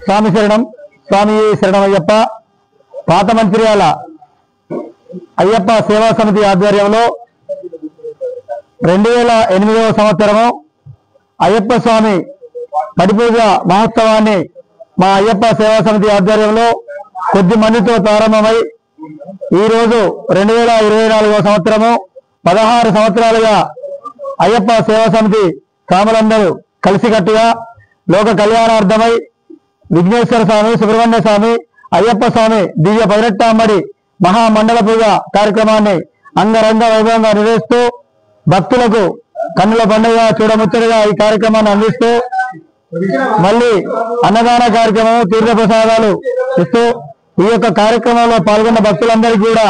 స్వామి శరణం స్వామి శరణమయ్యప్ప పాత మంచిర్యాల అయ్యప్ప సేవా సమితి ఆధ్వర్యంలో 2008వ సంవత్సరము అయ్యప్ప స్వామి పడిపూజ మహోత్సవాన్ని మా అయ్యప్ప సేవా సమితి ఆధ్వర్యంలో కొద్ది మందితో ప్రారంభమై ఈరోజు 2024వ సంవత్సరము 16 సంవత్సరాలుగా అయ్యప్ప సేవా సమితి స్వాములందరూ కలిసికట్టుగా లోక కళ్యాణార్థమై విఘ్నేశ్వర స్వామి, సుబ్రహ్మణ్య స్వామి, అయ్యప్ప స్వామి దివ్య 18వ మహామండల పూజ కార్యక్రమాన్ని అంగరంగ వైభవంగా నిర్వహిస్తూ భక్తులకు కన్నుల పండుగ చూడముచ్చటగా ఈ కార్యక్రమాన్ని అందిస్తూ మళ్ళీ అన్నదాన కార్యక్రమం, తీర్థప్రసాదాలు ఇస్తూ ఈ యొక్క కార్యక్రమంలో పాల్గొన్న భక్తులందరికీ కూడా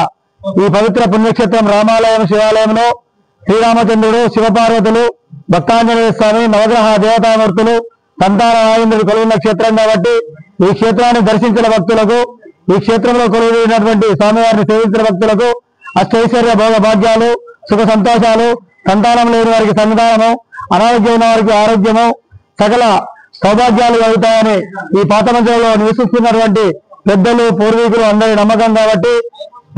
ఈ పవిత్ర పుణ్యక్షేత్రం రామాలయం శివాలయంలో శ్రీరామచంద్రుడు, శివపార్వతులు, భక్తాంజనేయ స్వామి, నవగ్రహ దేవతామూర్తులు, సంతాన నాయంద్రుడు కొలువున్న క్షేత్రం కాబట్టి ఈ క్షేత్రాన్ని దర్శించిన భక్తులకు, ఈ క్షేత్రంలో కొలువున్నటువంటి స్వామివారిని సేవించిన భక్తులకు అష్టైశ్వర్య భోగ భాగ్యాలు, సుఖ సంతోషాలు, సంతానం లేని వారికి సంతానము, అనారోగ్యం ఉన్న వారికి ఆరోగ్యము, సకల సౌభాగ్యాలు కలుగుతాయని ఈ పాత మందిరంలో నివసిస్తున్నటువంటి పెద్దలు, పూర్వీకులు అందరి నమ్మకం కాబట్టి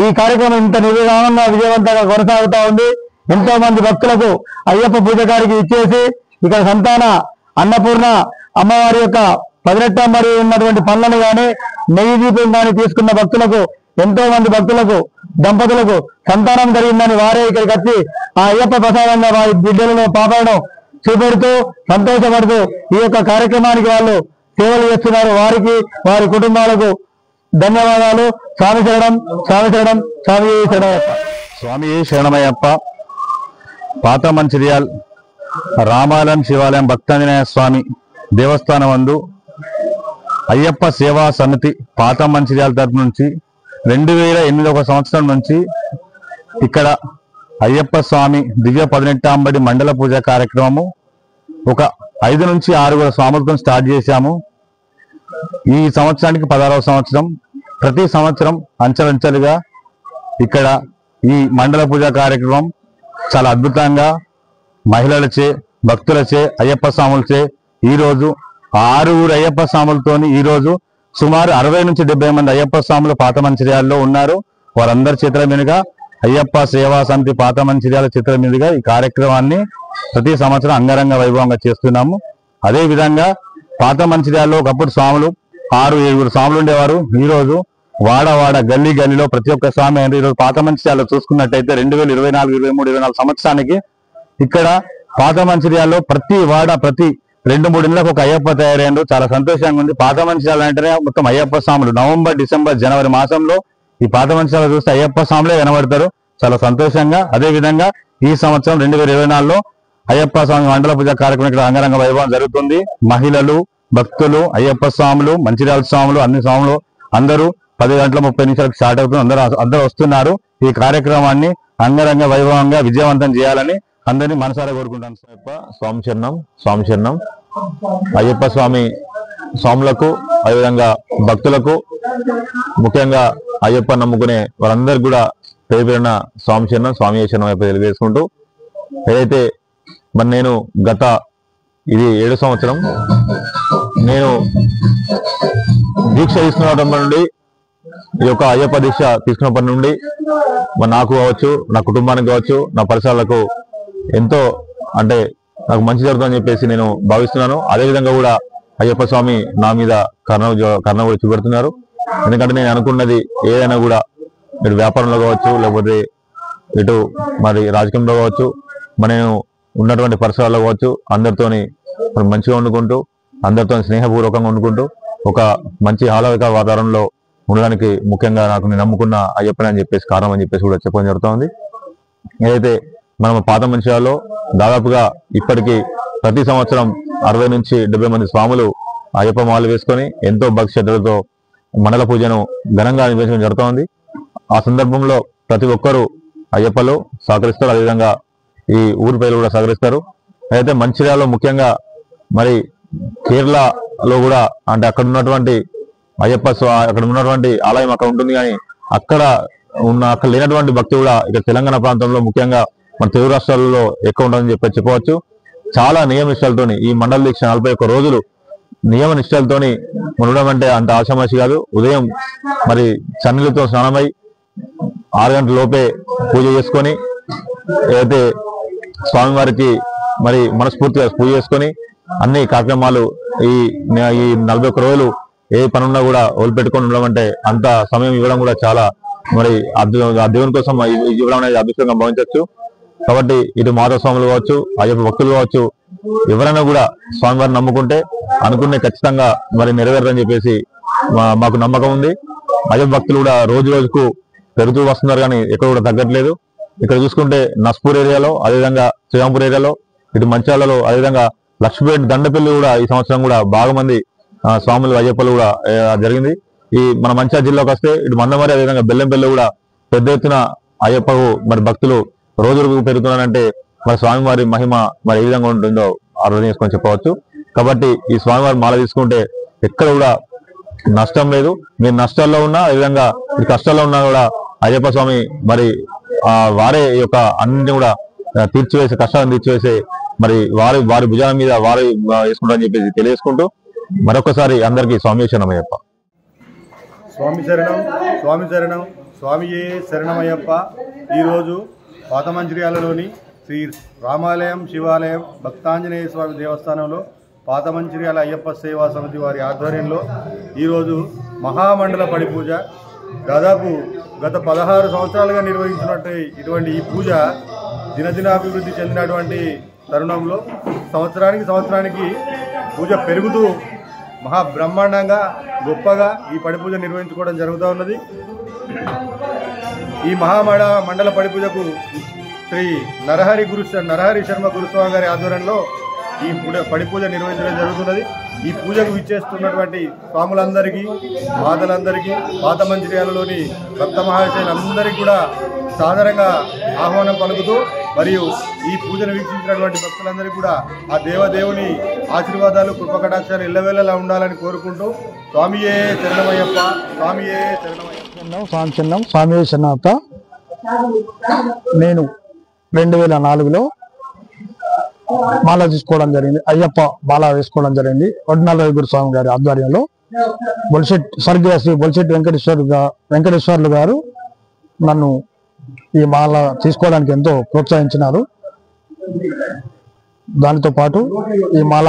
ఈ కార్యక్రమం ఇంత నిర్విరామంగా విజయవంతంగా కొనసాగుతా ఉంది. ఎంతో మంది భక్తులకు అయ్యప్ప పూజకారికి ఇచ్చేసి ఇక్కడ సంతాన అన్నపూర్ణ అమ్మవారి యొక్క 18వ ఉన్నటువంటి పనులను కానీ, నెయ్యి దీపం కానీ తీసుకున్న భక్తులకు, ఎంతో మంది భక్తులకు, దంపతులకు సంతానం జరిగిందని వారే ఇక్కడికి వచ్చి ఆ అయ్యప్ప ప్రసాదంగా వారి బిడ్డలను, పాపలను చూపెడుతూ సంతోషపడుతూ ఈ యొక్క కార్యక్రమానికి వాళ్ళు సేవలు చేస్తున్నారు. వారికి, వారి కుటుంబాలకు ధన్యవాదాలు. స్వామి శరణం, స్వామి శరణం, స్వామి శరణమయ్యప్ప. స్వామి శరణమయ్యప్ప. పాత మంచిర్యాల్ రామాలయం శివాలయం భక్తాంజనేయ స్వామి దేవస్థానం నందు అయ్యప్ప సేవా సమితి పాత మంచిర్యాల తరపు నుంచి 2008వ సంవత్సరం నుంచి ఇక్కడ అయ్యప్ప స్వామి దివ్య 18వ మండల పూజ కార్యక్రమము ఒక 5 నుంచి 6 స్వాములతో స్టార్ట్ చేశాము. ఈ సంవత్సరానికి 16వ సంవత్సరం. ప్రతి సంవత్సరం అంచెలంచెలుగా ఇక్కడ ఈ మండల పూజ కార్యక్రమం చాలా అద్భుతంగా మహిళలచే, భక్తులచే, అయ్యప్ప స్వాములచే ఈరోజు 6 అయ్యప్ప స్వాములతోని ఈరోజు సుమారు 60 నుంచి 70 మంది అయ్యప్ప స్వాములు పాత మంచిర్యాలలో ఉన్నారు. వారందరి చేతుల మీదుగా అయ్యప్ప సేవా సమితి పాత మంచిర్యాల చేతుల మీదుగా ఈ కార్యక్రమాన్ని ప్రతి సంవత్సరం అంగరంగ వైభవంగా చేస్తున్నాము. అదే విధంగా పాత మంచిర్యాలలో ఒకప్పుడు స్వాములు 6-7 స్వాములు ఉండేవారు. ఈరోజు వాడ గల్లీ గల్లీలో ప్రతి ఒక్క స్వామి అయిన ఈరోజు పాత మంచిర్యాలలో చూసుకున్నట్టయితే 2024, 23, 24 సంవత్సరానికి ఇక్కడ పాత మంచిర్యాలలో ప్రతి వాడ, ప్రతి 2-3 ఇళ్లకు ఒక అయ్యప్ప తయారయ్యారు. చాలా సంతోషంగా ఉంది. పాత మంచిర్యాల అంటేనే మొత్తం అయ్యప్ప స్వాములు. నవంబర్, డిసెంబర్, జనవరి మాసంలో ఈ పాత మంచిర్యాల చూస్తే అయ్యప్ప స్వాములే కనబడతారు. చాలా సంతోషంగా. అదే విధంగా ఈ సంవత్సరం 2024లో అయ్యప్ప స్వామి మండల పూజ కార్యక్రమం ఇక్కడ అంగరంగ వైభవం జరుగుతుంది. మహిళలు, భక్తులు, అయ్యప్ప స్వాములు, మంచిర్యాల స్వాములు, అన్ని స్వాములు అందరూ 10:30 స్టార్ట్ అవుతుంది. అందరూ వస్తున్నారు. ఈ కార్యక్రమాన్ని అంగరంగ వైభవంగా విజయవంతం చేయాలని అందరినీ మనసారా కోరుకుంటాను. స్వామి శరణం, స్వామి శరణం. అయ్యప్ప స్వామి స్వాములకు, అదేవిధంగా భక్తులకు, ముఖ్యంగా అయ్యప్ప నమ్ముకునే వారందరికీ కూడా పేరు పేరున స్వామి శరణం, స్వామి శరణం అయిపోయి తెలియజేసుకుంటూ, ఏదైతే మరి నేను ఇది 7వ సంవత్సరం నేను దీక్ష తీసుకున్నప్పటి నుండి, ఈ యొక్క అయ్యప్ప దీక్ష తీసుకున్నప్పటి నుండి మరి నాకు కావచ్చు, నా కుటుంబానికి కావచ్చు, నా పరిసరాలకు ఎంతో అంటే నాకు మంచి జరుగుతుందని చెప్పేసి నేను భావిస్తున్నాను. అదేవిధంగా కూడా అయ్యప్ప స్వామి నా మీద కరుణ కూడా చూపెడుతున్నారు. ఎందుకంటే నేను అనుకున్నది ఏదైనా కూడా ఇటు వ్యాపారంలో కావచ్చు, లేకపోతే ఇటు మరి రాజకీయంలో కావచ్చు, మరి నేను ఉన్నటువంటి పరిసరాల్లో కావచ్చు, అందరితోని మంచిగా వండుకుంటూ, అందరితో స్నేహపూర్వకంగా వండుకుంటూ ఒక మంచి ఆహ్లాదకర వాతావరణంలో ఉండడానికి ముఖ్యంగా నాకు నేను నమ్ముకున్న అయ్యప్పని అని చెప్పేసి కారణం అని చెప్పేసి కూడా చెప్పడం జరుగుతుంది. ఏదైతే మనం పాత మంచిర్యాలలో దాదాపుగా ఇప్పటికీ ప్రతి సంవత్సరం 60 నుంచి 70 మంది స్వాములు అయ్యప్ప మాలు వేసుకొని ఎంతో భక్తి శ్రద్ధలతో మండల పూజను ఘనంగా నిర్వహించడం జరుగుతోంది. ఆ సందర్భంలో ప్రతి ఒక్కరూ అయ్యప్పలో సహకరిస్తారు. అదేవిధంగా ఈ ఊరి ప్రజలు కూడా సహకరిస్తారు. అయితే మంచిర్యాలలో ముఖ్యంగా మరి కేరళలో కూడా అంటే అక్కడ ఉన్నటువంటి అక్కడ ఉన్నటువంటి ఆలయం అక్కడ ఉంటుంది, కానీ అక్కడ లేనటువంటి భక్తి కూడా ఇక్కడ తెలంగాణ ప్రాంతంలో ముఖ్యంగా మన తెలుగు రాష్ట్రాలలో ఎక్కువ ఉంటుందని చెప్పవచ్చు. చాలా నియమ నిష్టలతోని ఈ మండల దీక్ష 41 రోజులు నియమ నిష్టలతోని ఉండడం అంటే అంత ఆషామాషి కాదు. ఉదయం మరి చన్నీళ్ళతో స్నానమై 6 గంటల లోపే పూజ చేసుకొని ఏదైతే స్వామివారికి మరి మనస్ఫూర్తిగా పూజ చేసుకొని అన్ని కార్యక్రమాలు ఈ 41 రోజులు ఏ పనున్నా కూడా వదిలిపెట్టుకొని ఉండడం అంటే అంత సమయం ఇవ్వడం కూడా చాలా మరి ఆ దేవుని కోసం ఇవ్వడం అనేది అదృష్టంగా భావించవచ్చు. కాబట్టి ఇటు మాతా స్వాములు కావచ్చు, అయ్యప్ప భక్తులు కావచ్చు, ఎవరైనా కూడా స్వామివారిని నమ్ముకుంటే అనుకునే ఖచ్చితంగా మరి నెరవేరని చెప్పేసి మాకు నమ్మకం ఉంది. అయ్యప్ప భక్తులు కూడా రోజు రోజుకు పెరుగుతూ వస్తున్నారు, కానీ ఎక్కడ కూడా తగ్గట్లేదు. ఇక్కడ చూసుకుంటే నస్పూర్ ఏరియాలో, అదేవిధంగా శ్రీరాంపూర్ ఏరియాలో, ఇటు మంచాలలో, అదేవిధంగా లక్ష్మీపేట దండపల్లి కూడా ఈ సంవత్సరం కూడా బాగా మంది స్వాములు అయ్యప్పలు కూడా జరిగింది. ఈ మన మంచిర్యాల జిల్లాకు వస్తే ఇటు మందమరి, అదేవిధంగా బెల్లంపల్లి కూడా పెద్ద ఎత్తున అయ్యప్పకు మరి భక్తులు రోజు రోజు పెరుగుతున్నారంటే మరి స్వామివారి మహిమ మరి ఏ విధంగా ఉంటుందో అర్థం చేసుకొని చెప్పవచ్చు. కాబట్టి ఈ స్వామివారి మాల తీసుకుంటే ఎక్కడ కూడా నష్టం లేదు. మీరు నష్టాల్లో ఉన్నా, అదేవిధంగా ఈ కష్టాల్లో ఉన్నా కూడా అయ్యప్ప స్వామి మరి వారే యొక్క అన్నింటినీ కూడా తీర్చివేసే, కష్టాలను తీర్చివేసే మరి వారి భుజాల మీద వారు వేసుకుంటారని చెప్పేసి తెలియజేసుకుంటూ మరొకసారి అందరికీ స్వామి శరణమయ్యప్ప. స్వామి శరణం, స్వామి శరణం, స్వామియే శరణమయ్యప్ప. ఈరోజు పాత మంచిర్యాలలోని శ్రీ రామాలయం శివాలయం భక్తాంజనేయ స్వామి దేవస్థానంలో పాత మంచిర్యాల అయ్యప్ప సేవా సమితి వారి ఆధ్వర్యంలో ఈరోజు మహామండల పడి పూజ, దాదాపు గత 16 సంవత్సరాలుగా నిర్వహించినట్టు ఇటువంటి ఈ పూజ దినదినాభివృద్ధి చెందినటువంటి తరుణంలో సంవత్సరానికి పూజ పెరుగుతూ మహా బ్రహ్మాండంగా గొప్పగా ఈ పడి పూజ నిర్వహించుకోవడం జరుగుతూ ఉన్నది. ఈ మండల పడి పూజకు శ్రీ నరహరి శర్మ గురుస్వామి గారి ఆధ్వర్యంలో ఈ పడి పూజ నిర్వహించడం జరుగుతున్నది. ఈ పూజకు విచ్చేస్తున్నటువంటి స్వాములందరికీ, మాతలందరికీ, పాత మంచిర్యాలలోని భక్త మహాశయులందరికీ కూడా సాదరంగా ఆహ్వానం పలుకుతూ, మరియు ఈ పూజను వీక్షించినటువంటి భక్తులందరికీ కూడా ఆ దేవదేవుని ఆశీర్వాదాలు, కృపకటాక్షాలు ఎల్లవేళలా ఉండాలని కోరుకుంటూ స్వామియే శరణమయ్యప్ప, స్వామియే శరణమయ్యప్ప. స్వామియే శరణమయ్యప్ప. నేను 2004లో మాల తీసుకోవడం జరిగింది. అయ్యప్ప మాల వేసుకోవడం జరిగింది. వడ్నాల గురుస్వామి గారి ఆధ్వర్యంలో. స్వర్గీయ శ్రీ బొలిశెట్టి వెంకటేశ్వర్లు గారు నన్ను ఈ మాల తీసుకోవడానికి ఎంతో ప్రోత్సహించినారు. దానితో పాటు ఈ మాల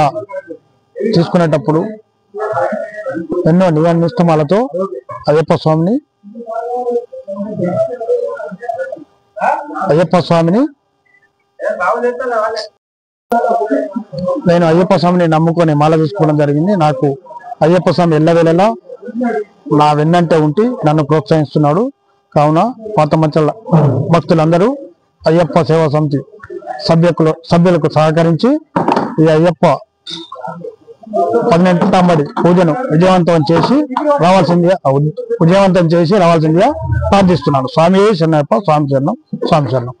తీసుకునేటప్పుడు ఎన్నో నియమ నిష్టమాలతో అయ్యప్ప స్వామిని నేను అయ్యప్ప స్వామిని నమ్ముకొని మాల తీసుకోవడం జరిగింది. నాకు అయ్యప్ప స్వామి ఎల్లవేళలా నా వెన్నంటే ఉండి నన్ను ప్రోత్సహిస్తున్నాడు. కావున పాత మంచల భక్తులందరూ అయ్యప్ప సేవా సమితి సభ్యులకు సహకరించి ఈ అయ్యప్ప 18 తాంబడి పూజను విజయవంతం చేసి రావాల్సిందిగా ప్రార్థిస్తున్నాను. స్వామి శరణయ్యప్ప. స్వామి శరణం, స్వామి శరణం.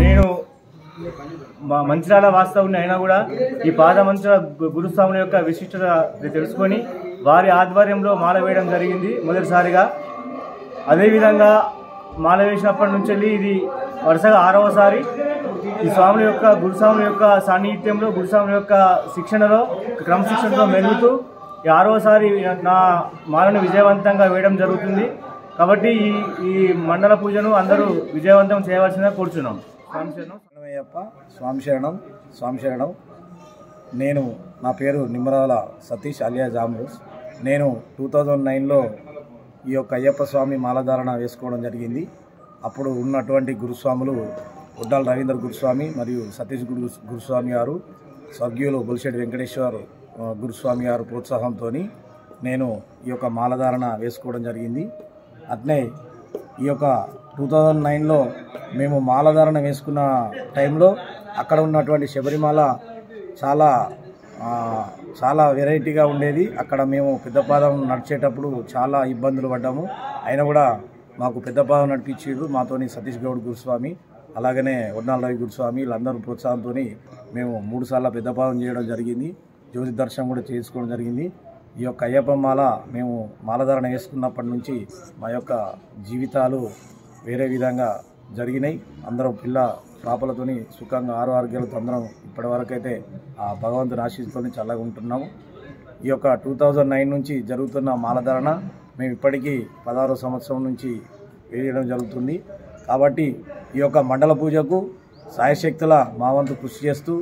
నేను మంచిర్యాల వాస్తవుని అయినా కూడా ఈ పాద మంచిర్యాల గురుస్వాముల యొక్క విశిష్టత తెలుసుకొని వారి ఆధ్వర్యంలో మాల వేయడం జరిగింది మొదటిసారిగా. అదేవిధంగా మాల వేసినప్పటి నుంచి ఇది వరుసగా 6వసారి ఈ గురుస్వాముల యొక్క సాన్నిహిత్యంలో, గురుస్వాముల యొక్క శిక్షణలో, క్రమశిక్షణలో మెలుగుతూ ఈ 6వసారి నా మాలను విజయవంతంగా వేయడం జరుగుతుంది. కాబట్టి ఈ మండల పూజను అందరూ విజయవంతం చేయవలసిందిగా కోరుచున్నాం. స్వామి శరణం. నేను నా పేరు నిమ్మరాల సతీష్ అలియా జామ్రూస్. నేను 2009లో ఈ యొక్క అయ్యప్ప స్వామి మాలధారణ వేసుకోవడం జరిగింది. అప్పుడు ఉన్నటువంటి గురుస్వాములు ఉడ్డాల రవీంద్ర గురుస్వామి మరియు సతీష్ గురుస్వామి గారు, స్వర్గీయులు బొలిశెట్టి వెంకటేశ్వర గురుస్వామి గారు ప్రోత్సాహంతో నేను ఈ యొక్క మాలధారణ వేసుకోవడం జరిగింది. అట్నే ఈ యొక్క 2009లో మేము మాలధారణ వేసుకున్న టైంలో అక్కడ ఉన్నటువంటి శబరిమల చాలా వెరైటీగా ఉండేది. అక్కడ మేము పెద్దపాదం నడిచేటప్పుడు చాలా ఇబ్బందులు పడ్డాము. అయినా కూడా మాకు పెద్దపాదం నడిపించారు మాతోని సతీష్ గౌడ్ గురుస్వామి, అలాగనే వడ్నాల రవి గురుస్వామి, వీళ్ళందరూ ప్రోత్సాహంతో మేము 3 సార్లు పెద్దపాదం చేయడం జరిగింది. జ్యోతి దర్శనం కూడా చేసుకోవడం జరిగింది. ఈ యొక్క అయ్యప్ప మాల మేము మాలధారణ వేసుకున్నప్పటి నుంచి మా యొక్క జీవితాలు వేరే విధంగా జరిగినాయి. అందరం పిల్ల పాపలతోని సుఖంగా ఆరోగ్యాలతో అందరం ఇప్పటివరకైతే ఆ భగవంతుని ఆశీస్సుతోని చల్లగా ఉంటున్నాము. ఈ యొక్క 2009 నుంచి జరుగుతున్న మాలధారణ మేము ఇప్పటికీ 16వ సంవత్సరం నుంచి వేయడం జరుగుతుంది. కాబట్టి ఈ యొక్క మండల పూజకు సాయశక్తుల మా వంతు కృషి చేస్తూ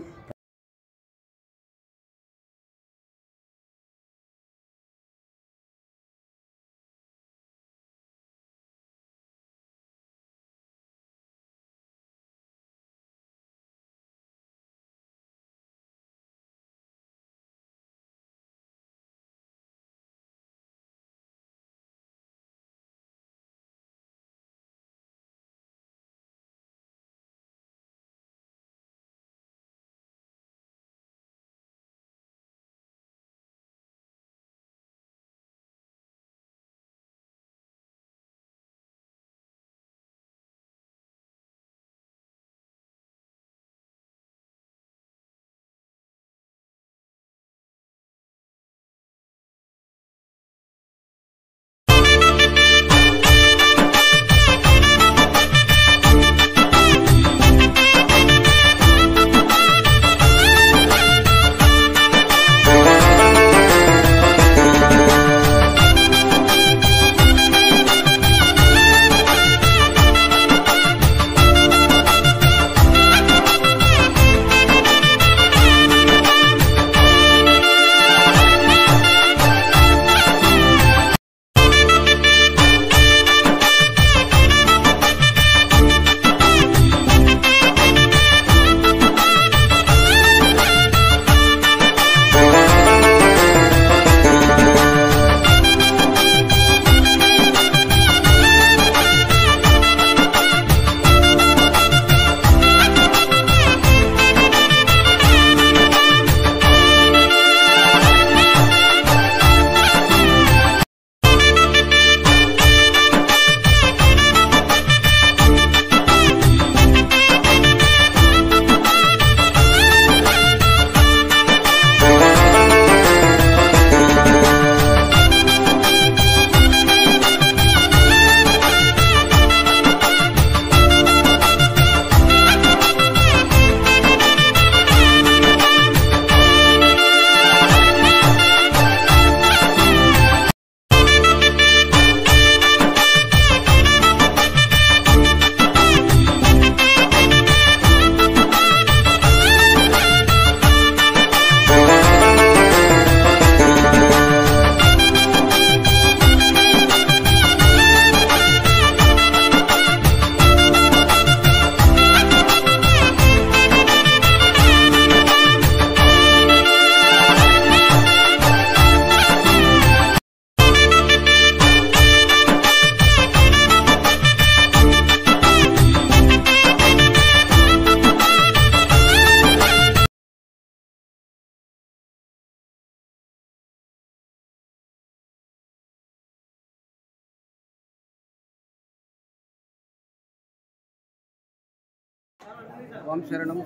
స్వామి శరణం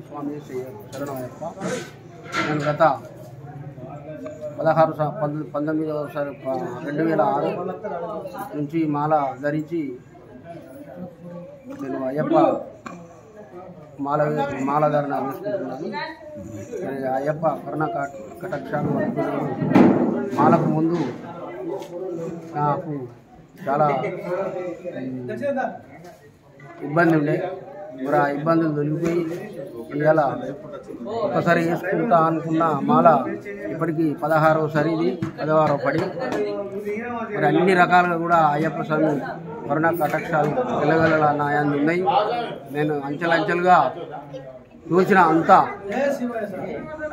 స్వామి శరణమయ్యప్ప. నేను గత 2006 నుంచి మాల ధరించి నేను అయ్యప్ప మాలధారణ వేసుకుంటున్నాను. అయ్యప్ప కరుణ కటాక్షాలు మాలకు ముందు నాకు చాలా ఇబ్బంది ఉండే. మరి ఆ ఇబ్బందులు తొలగిపోయి ఇవాళ ఒక్కసారి వేసుకుంటా అనుకున్న మాల ఇప్పటికీ 16వ సరిది 16వ పడి మరి అన్ని రకాలుగా కూడా అయ్యప్ప స్వామి కరుణా కటాక్షాలు వెళ్ళగల నాయాన్ని ఉన్నాయి. నేను అంచెలంచెలుగా చూసిన అంతా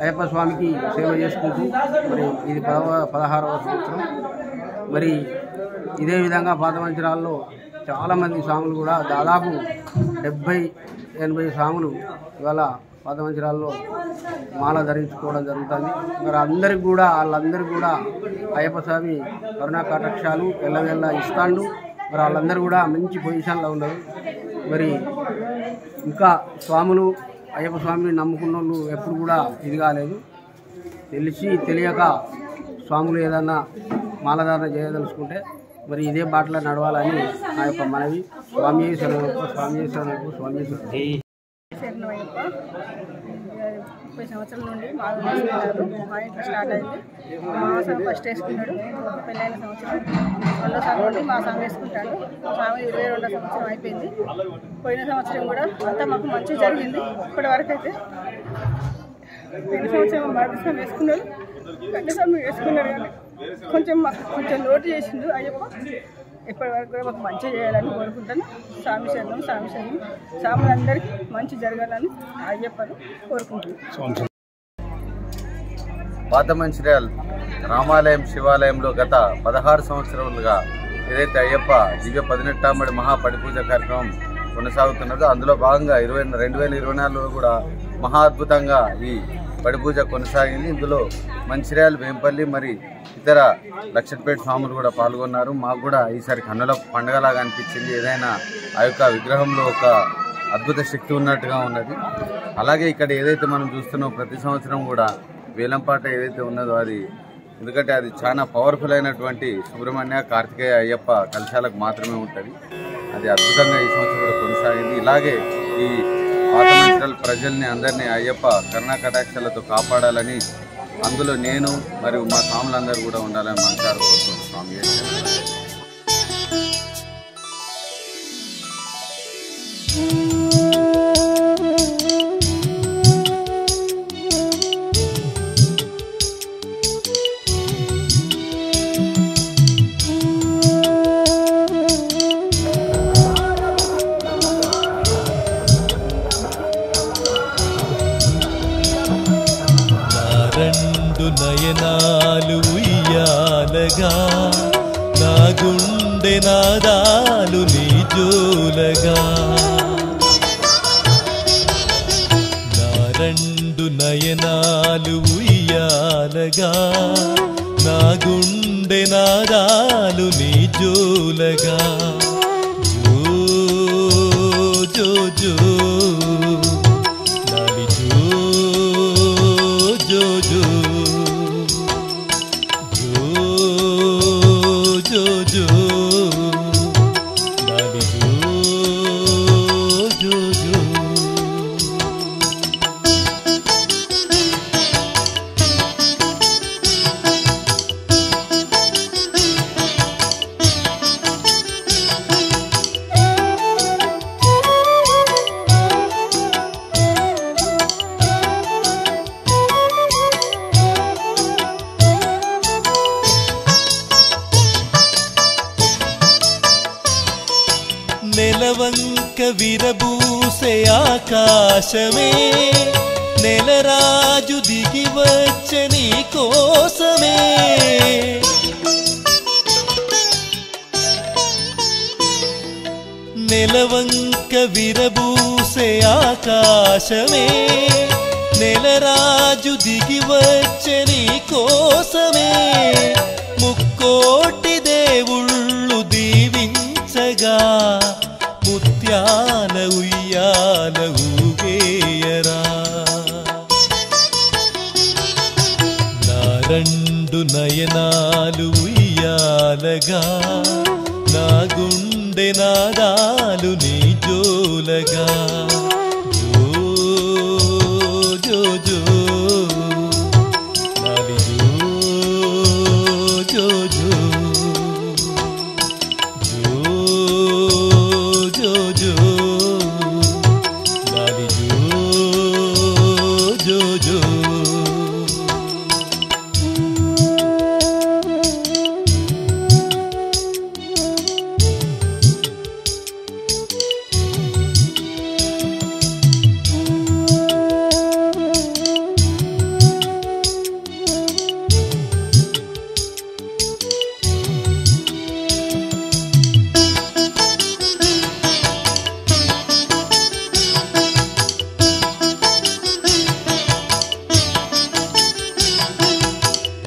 అయ్యప్ప స్వామికి సేవ చేసుకుంటూ మరి ఇది 16వ సంవత్సరం. మరి ఇదే విధంగా పాత మంచిరాల్లో చాలామంది స్వాములు కూడా దాదాపు 70-80 స్వాములు ఇవాళ పాత మంచిరాల్లో మాల ధరించుకోవడం జరుగుతుంది. మరి అందరికి కూడా వాళ్ళందరికీ కూడా అయ్యప్ప స్వామి కరుణా కటాక్షాలు ఎల్లవెల్ల ఇస్తాడు. మరి వాళ్ళందరూ కూడా మంచి పొజిషన్లో ఉన్నారు. మరి ఇంకా స్వాములు అయ్యప్ప స్వామిని నమ్ముకున్న వాళ్ళు ఎప్పుడు కూడా ఇది కాలేదు. తెలిసి తెలియక స్వాములు ఏదన్నా మాలధారణ చేయదలుచుకుంటే మరి ఇదే బాటలో నడవాలని నా యొక్క మనవి. స్వామి శరణయ్యప్ప, స్వామి శరణయ్యప్ప, స్వామి శరణయ్యప్ప. 30 సంవత్సరాల నుండి మాల వేసుకున్నారు. మా ఇంట్లో స్టార్ట్ అయింది. మా స్వామి ఫస్ట్ వేసుకున్నాడు పెళ్ళైన సంవత్సరం. 2వ సారి నుండి మా స్వామి వేసుకుంటాడు. స్వామి 22వ సంవత్సరం అయిపోయింది. పోయిన సంవత్సరం కూడా అంతా మాకు మంచిగా జరిగింది. ఇప్పటి వరకు అయితే పోయిన సంవత్సరం మాది స్వామి వేసుకున్నారు, గడ్డ స్వామి వేసుకున్నారు. కానీ కొంచెం లోటు చేసిండు అయ్యప్ప. ఇప్పటి వరకు కూడా మాకు మంచి చేయాలని కోరుకుంటాను. స్వామి శరణం, స్వామి శరణం. స్వాములందరికీ మంచి జరగాలని అయ్యప్పను కోరుకుంటున్నాను. పాత మంచిర్యాల రామాలయం శివాలయంలో గత 16 సంవత్సరాలుగా ఏదైతే అయ్యప్ప దివ్య 18వ మహా పడిపూజ కార్యక్రమం కొనసాగుతున్నదో అందులో భాగంగా 2024లో కూడా మహా అద్భుతంగా ఈ పడిపూజ కొనసాగింది. ఇందులో మంచిర్యాల, వేంపల్లి మరి ఇతర లక్షపేట స్వాములు కూడా పాల్గొన్నారు. మాకు కూడా ఈసారి కన్నుల పండుగలాగా అనిపించింది. ఏదైనా ఆ యొక్క విగ్రహంలో ఒక అద్భుత శక్తి ఉన్నట్టుగా ఉన్నది. అలాగే ఇక్కడ ఏదైతే మనం చూస్తున్నాం ప్రతి సంవత్సరం కూడా వేలంపాట ఏదైతే ఉన్నదో అది, ఎందుకంటే అది చాలా పవర్ఫుల్ అయినటువంటి సుబ్రహ్మణ్య, కార్తికేయ, అయ్యప్ప కలశాలకు మాత్రమే ఉంటుంది. అది అద్భుతంగా ఈ సంవత్సరం కూడా కొనసాగింది. ఇలాగే ఈ పాత మంచిర్యాల ప్రజల్ని అందరినీ అయ్యప్ప కరుణా కటాక్షాలతో కాపాడాలని, అందులో నేను మరియు మా స్వాములందరూ కూడా ఉండాలని మనసారా కోరుకుంటున్నాను. స్వామి నయనాలు ఉయ్యాలగా, నా గుండె నాదాలు నీ జోలగా. నా 2 నయనాలు ఉయ్యాలగా, నా గుండె నాదాలు నీ జోలగా. జో జో జో నాలి జో జో జో జో జో నాలి జో జో జో. నెలవంక విరబూసే ఆకాశమే, నెలరాజు దిగి వచ్చే నీ కోసమే. నెలవంక విరబూసే ఆకాశమే, నెలరాజు దిగి వచ్చే నీ కోసమే. ముక్కోటి దేవుళ్ళు దీవించగా, ముత్యాల ఉయ్యాల ఊగేయరా. నా 2 నయనాలు ఉయ్యాలగా, నా గుండె నాదాలు నీ జోలగా. జో జో జో నాలి జో జో జో జో జో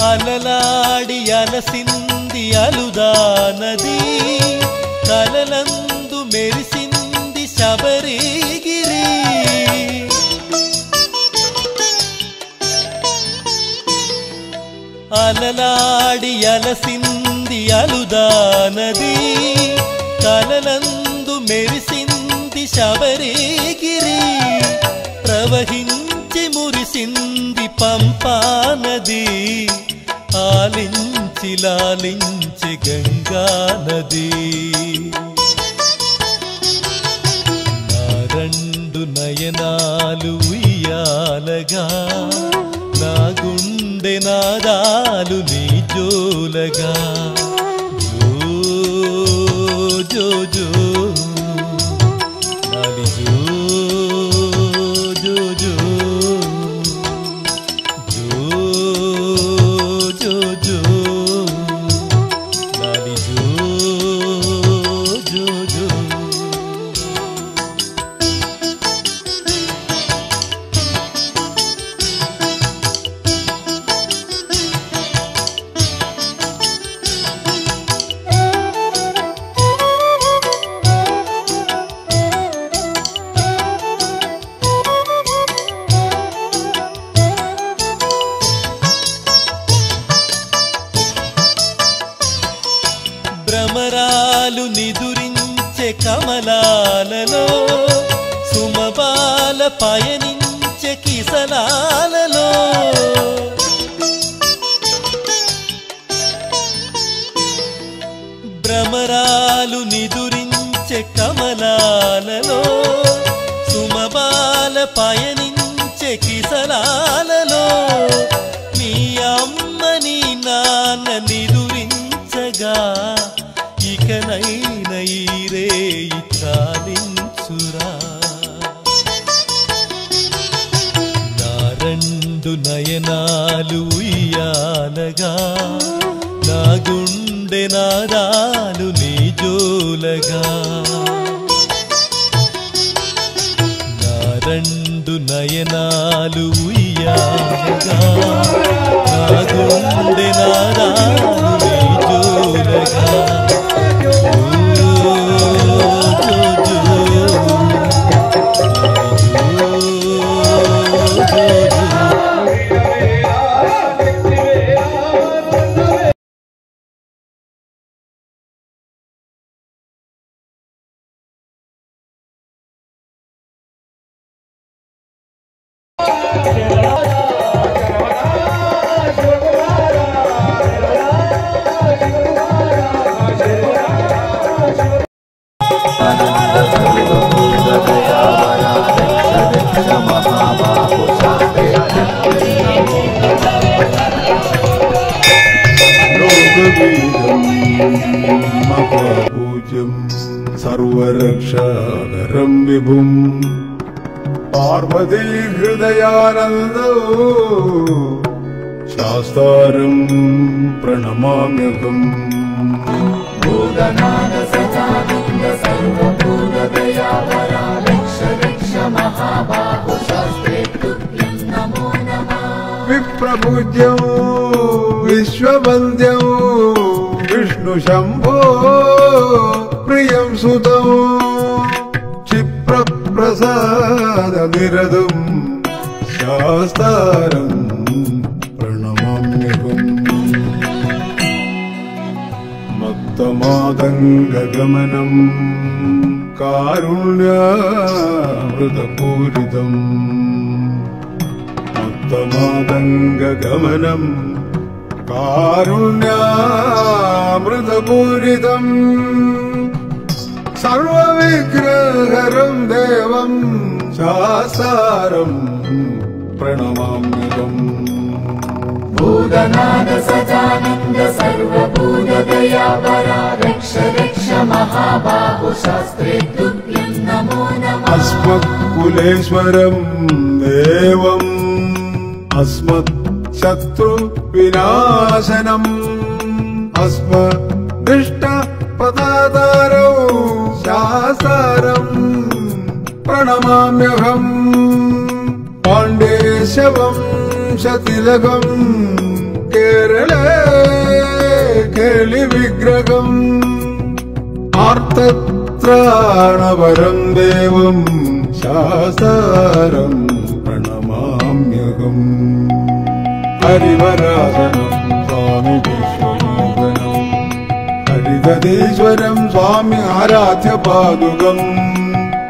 అలలాడి అలసింది అలుదా నది కలలందు మెరిసింది శబరిగిరి అలలాడి అలసింది అలుదా నది కలలందు మెరిసింది శబరిగిరి ప్రవహించి మురిసింది పంపా నది ఆలించి లాలించి గంగా నది నా రెండు నయనాలు ఉయ్యాలగా నా గుండె నాదాలు నీ జోలగా జో జో నాలి జో జో జో భ్రమరాలు నిదురించే కమలాలలో సుమబాల పయనించే కిసలాలలో భ్రమరాలు నిదురించే కమలాలలో సుమబాల పయనించే కిసలాలలో నీ అమ్మ నీ నాన్న నిదురించగా ఇకనైన ఈ రేయి చాలించురా నా రెండు నయనాలు ఉయ్యాలగా నా గుండె నాదాలు నీ జోలగా నా రెండు నయనాలు ఉయ్యాలగా నా గుండె నాదాలు నీ జోలగా सर्वरक्षाकरं विभुं पार्वती हृदयानन्दो शास्तारं प्रणमाम्यहम् भूतनाथ सदानन्द सर्वभूतदयावरा रक्ष रक्ष महाबाहो शास्त्रे तुभ्यं नमो नमः विप्रपूज्यो विश्ववन्द्यो विष्णु शम्भो प्रियं सुतो क्षिप्रप्रसाद विरदं शास्तारं प्रणमाम्यहम् मत्तमातङ्गगमनं कारुण्यामृतपूरितम् मत्तमातङ्गगमनं कारुण्यामृतपूरितम् सर्वविग्रहहरं देवं शास्तारं प्रणमाम्यहम् भूतनाद सदानन्द सर्वभूतदयापरा रक्ष रक्ष महाबाहु शास्त्रे तुभ्यं नमो नमः अस्मत्कुलेश्वरम् देवम् अस्मच्छत्रुविनाशनम् अस्मदिष्टपदातारौ शास्त्रम् प्रणमाम्यहम् पाण्डेशवंशतिलकम् केरळे केलिविग्रहम् आर्तत्राणवरम् देवम् शास्त्रम् प्रणमाम्यहम् हरिवरासनम् स्वामि विश्वमोहनम् हरिदधीश्वरम् स्वामि आराध्य पादुकम्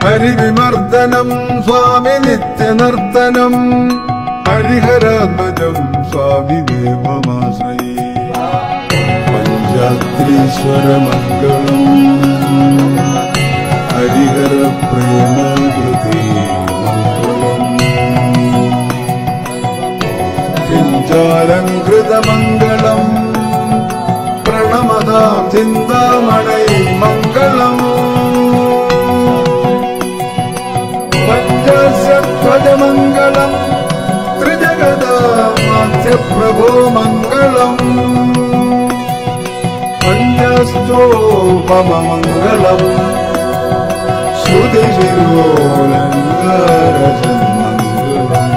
हरिविमर्दनम् स्वामि नित्यनर्तनम् हरिहरात्मजम् स्वामि देवमाश्रये पञ्चात्रीश्वरमङ्गलम् हरिहर प्रेमाकृते किञ्चालङ्कृतमङ्गलम् प्रणमतां चिन्तामणै मङ्गलम् पञ्चशध्वजमङ्गलम् त्रिजगदामात्यप्रभो मङ्गलम् पञ्चस्तोपममङ्गलम् श्रुतिशिरोलङ्कारसन्मङ्गलम्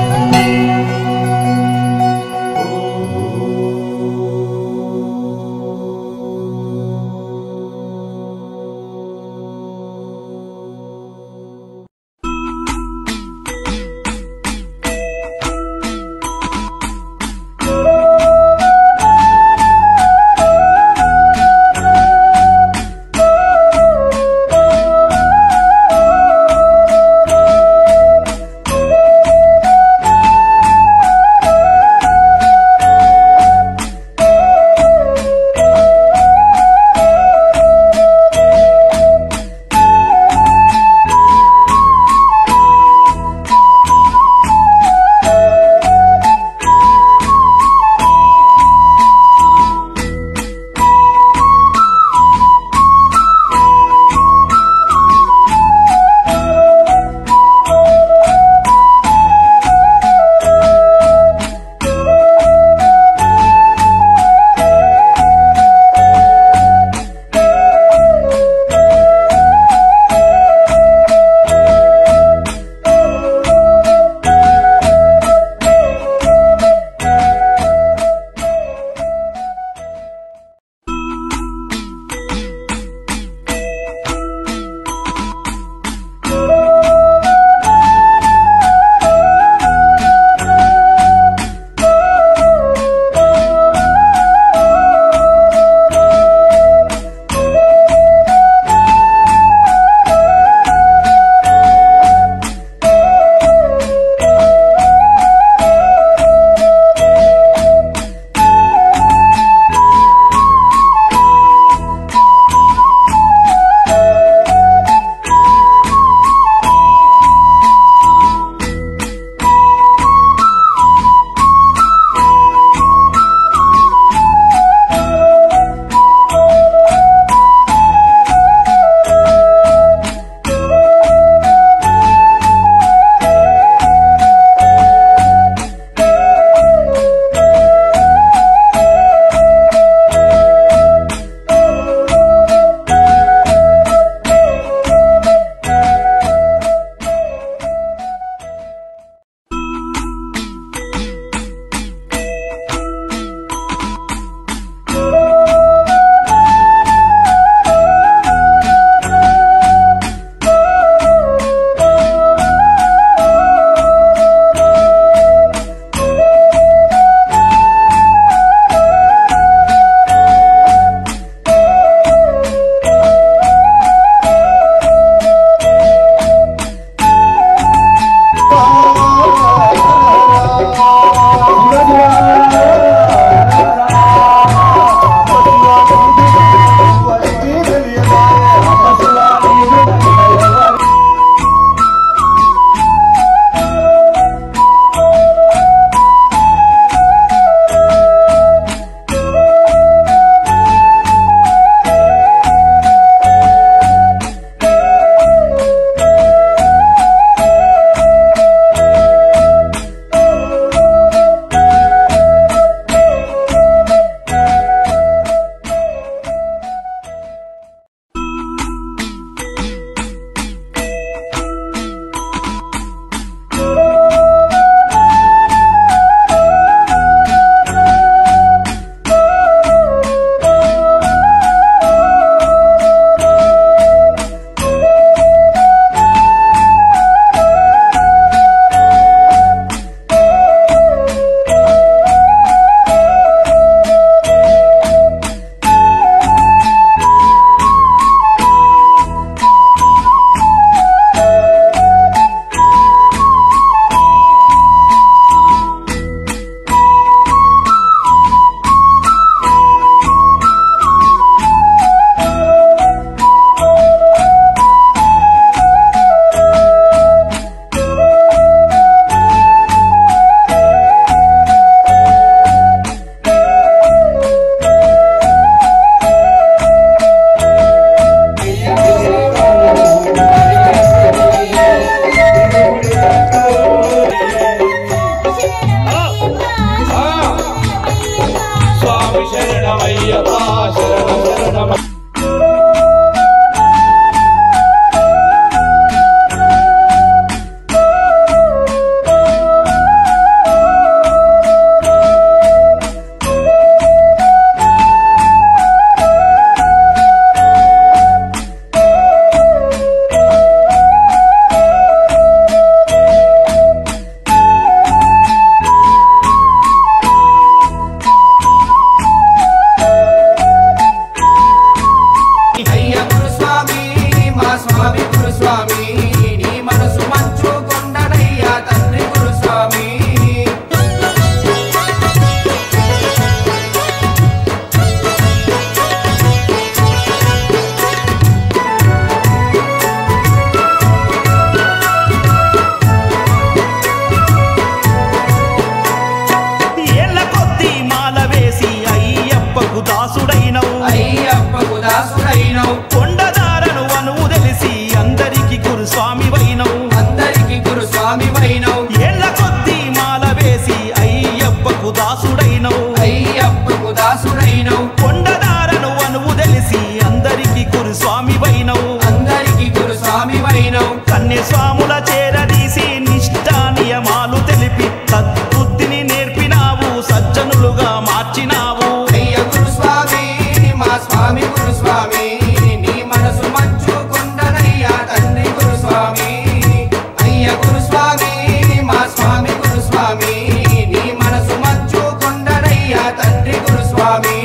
స్వామి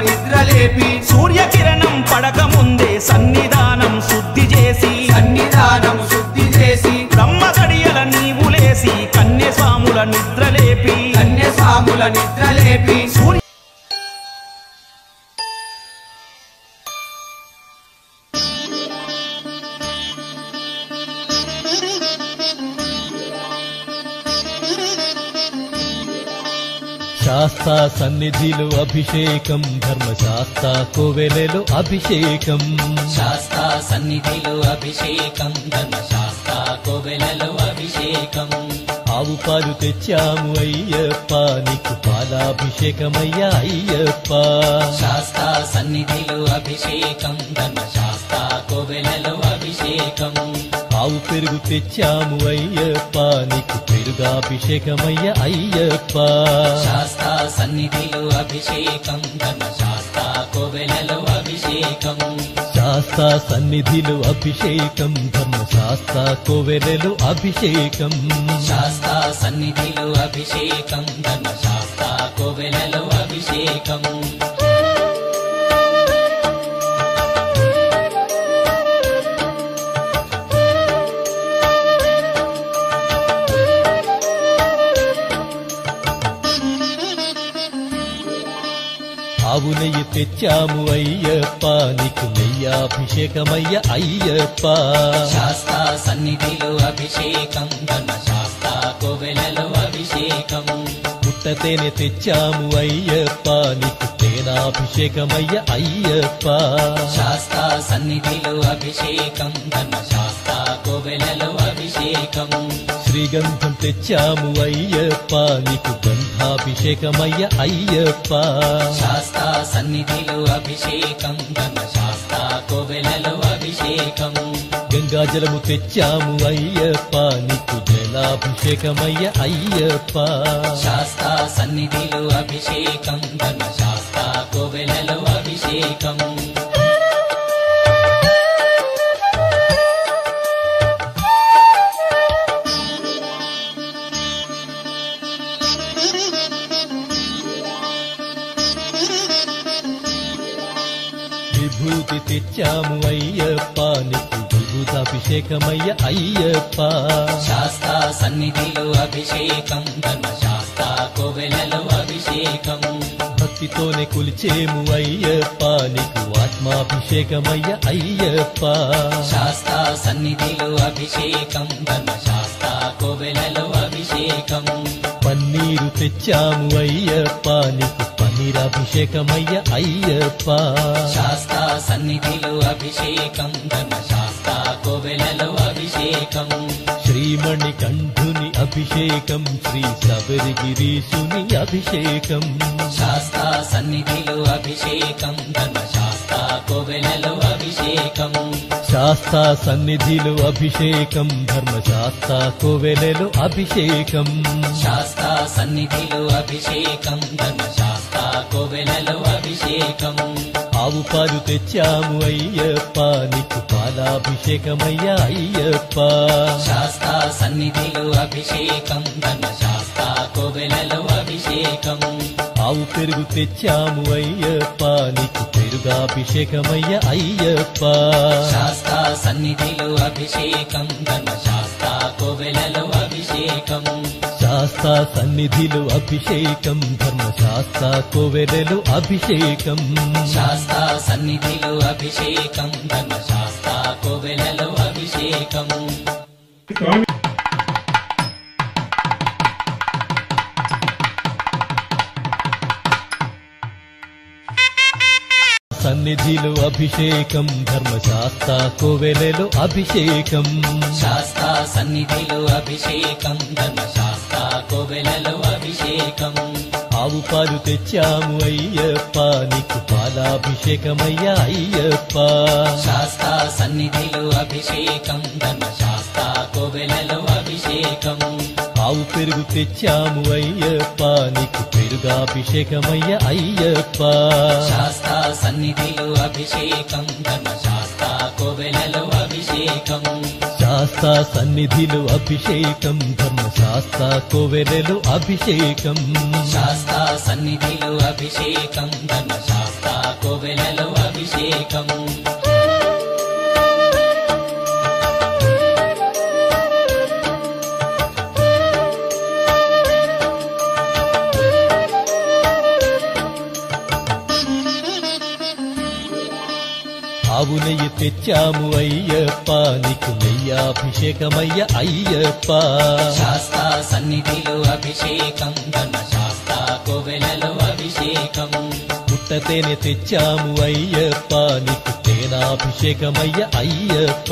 నిద్రలేపి సూర్యకిరణం పడక ముందే సన్నిధానం శుద్ధి చేసి బ్రహ్మ గడియల నీవు లేసి కన్యస్వాముల నిద్రలేపి సూర్య శాస్తా సన్నిధిలో అభిషేకం ధర్మశాస్త్ర కోవెలలో అభిషేకం శాస్త్ర సన్నిధిలో అభిషేకం ధర్మశాస్త్ర కోవెలలో అభిషేకం ఆవు పాలు తెచ్చాము అయ్యప్ప నీకు పాలాభిషేకమయ్యా అయ్యప్ప శాస్త్ర సన్నిధిలో అభిషేకం ధర్మశాస్త్ర కోవెలలో అభిషేకం ఆవు పెరుగు తెచ్చాము అయ్యప్ప నీకు పెరుగాభిషేకమయ్యా అయ్యప్ప శాస్త్ర సన్నిధిలో అభిషేకం ధర్మశాస్త్ర కోవెలలో అభిషేకం శాస్త్ర సన్నిధిలో అభిషేకం ధర్మశాస్త్ర కోవెలలో అభిషేకం శాస్త్ర సన్నిధిలో అభిషేకం ధర్మశాస్త్ర కోవెలలో అభిషేకం ఆవు నెయ్యి తెచ్చాము అయ్యప్ప నీకు నెయ్యాభిషేకమయ్య అయ్యప్ప శాస్త్ర సన్నిధిలో అభిషేకం ధర్మశాస్త్ర కోవెలలో అభిషేకం పుట్టతేనె తెచ్చాము అయ్యప్ప నీకు తేనాభిషేకమయ్య అయ్యప్ప శాస్త్ర సన్నిధిలో అభిషేకం ధర్మశాస్త్ర కోవెలలో అభిషేకం శ్రీగంధం తెచ్చాము అయ్యప్ప నీకు గంధాభిషేకమయ్య అయ్యప్ప శాస్త్ర సన్నిధిలో అభిషేకం ధర్మశాస్త్ర కోవెలలో అభిషేకం గంగాజలము తెచ్చాము అయ్యప్ప నీకు జలాభిషేకమయ్య అయ్యప్ప శాస్త్ర సన్నిధిలో అభిషేకం ధర్మశాస్త్ర కోవెలలో అభిషేకం విభూతి తెచ్చాము అయ్యప్ప నీకు విభూతాభిషేకమయ్య అయ్యప్ప శాస్త్ర సన్నిధిలో అభిషేకం ధర్మశాస్త్ర కోవెలలో అభిషేకం భక్తితోనే కొలిచేము అయ్యప్ప నీకు ఆత్మాభిషేకమయ్య అయ్యప్ప శాస్త్ర సన్నిధిలో అభిషేకం ధర్మశాస్త్ర కోవెలలో అభిషేకం పన్నీరు తెచ్చాము అయ్యప్ప నీకు పన్నీరాభిషేకమయ్య అయ్యప్ప శాస్త్ర సన్నిధిలో అభిషేకం ధర్మశాస్త్ర కోవెలలో అభిషేకం శ్రీమణి కంఠుని అభిషేకం శ్రీ శబరిగిరీశుని అభిషేకం శాస్త్ర సన్నిధిలో అభిషేకం ధర్మశాస్త్ర కోవెలలో అభిషేకం శాస్త్ర సన్నిధిలో అభిషేకం ధర్మశాస్త్ర కోవెలలో అభిషేకం శాస్త్ర సన్నిధిలో అభిషేకం ధర్మశాస్త్ర కోవెలలో అభిషేకం ఆవు పాలు తెచ్చాము అయ్యప్ప నీకు పాలాభిషేకమయ్య అయ్యప్ప శాస్త్ర సన్నిధిలో అభిషేకం ధర్మశాస్త్ర కోవెలలో అభిషేకం ఆవు పెరుగు తెచ్చాము అయ్యప్ప నీకు పెరుగాభిషేకమయ్య అయ్యప్ప శాస్త్ర సన్నిధిలో అభిషేకం ధర్మశాస్త్ర కోవెలలో అభిషేకం శాస్త్ర సన్నిధిలో అభిషేకం ధర్మశాస్త్ర కోవెలలో అభిషేకం శాస్త్ర సన్నిధిలో అభిషేకం ధర్మశాస్త్ర కోవెలలో అభిషేకం సన్నిధిలో అభిషేకం ధర్మశాస్త్ర కోవెలలో అభిషేకం శాస్త్ర సన్నిధిలో అభిషేకం ధర్మశాస్త్ర కోవెలలో అభిషేకం ఆవు పాలు తెచ్చాము అయ్యప్ప నీకు పాలాభిషేకమయ్య అయ్యప్ప శాస్త్ర సన్నిధిలో అభిషేకం ధర్మశాస్త్ర కోవెలలో అభిషేకం పెరుగు తెచ్చాము అయ్యప్ప నీకు పెరుగాభిషేకమయ్య అయ్యప్ప శాస్తా సన్నిధిలో అభిషేకం ధర్మశాస్త్ర కోవెలలో అభిషేకం శాస్తా సన్నిధిలో అభిషేకం ధర్మశాస్త్ర కోవెలలో అభిషేకం శాస్తా సన్నిధిలో అభిషేకం ధర్మశాస్త్ర కోవెలలో అభిషేకం ఆవు నెయ్యి తెచ్చాము అయ్యప్ప నీకు నెయ్యాభిషేకమయ్య అయ్యప్ప శాస్తా సన్నిధిలో అభిషేకం ధర్మశాస్త్ర కోవెలలో అభిషేకం పుట్టతేనె తెచ్చాము అయ్యప్ప నీకు తేనాభిషేకమయ్య అయ్యప్ప